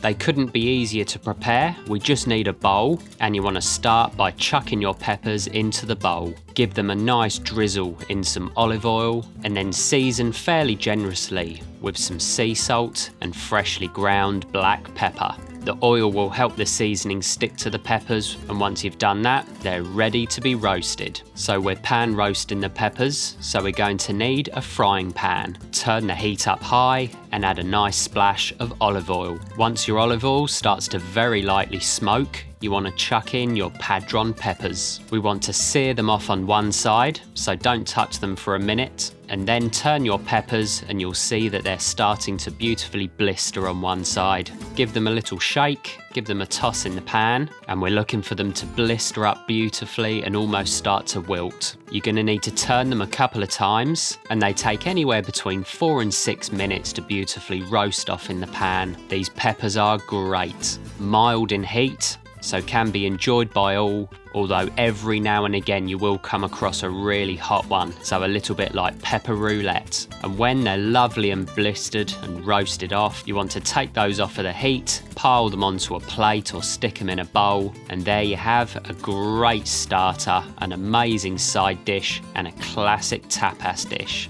They couldn't be easier to prepare. We just need a bowl, and you want to start by chucking your peppers into the bowl. Give them a nice drizzle in some olive oil, and then season fairly generously with some sea salt and freshly ground black pepper. The oil will help the seasoning stick to the peppers, and once you've done that, they're ready to be roasted. So we're pan roasting the peppers, so we're going to need a frying pan. Turn the heat up high and add a nice splash of olive oil. Once your olive oil starts to very lightly smoke, you want to chuck in your Padron peppers. We want to sear them off on one side, so don't touch them for a minute, and then turn your peppers and you'll see that they're starting to beautifully blister on one side. Give them a little shake, give them a toss in the pan, and we're looking for them to blister up beautifully and almost start to wilt. You're going to need to turn them a couple of times, and they take anywhere between 4 and 6 minutes to beautifully roast off in the pan. These peppers are great, mild in heat, so can be enjoyed by all, although every now and again you will come across a really hot one, so a little bit like pepper roulette. And when they're lovely and blistered and roasted off, you want to take those off of the heat, pile them onto a plate or stick them in a bowl, and there you have a great starter, an amazing side dish, and a classic tapas dish.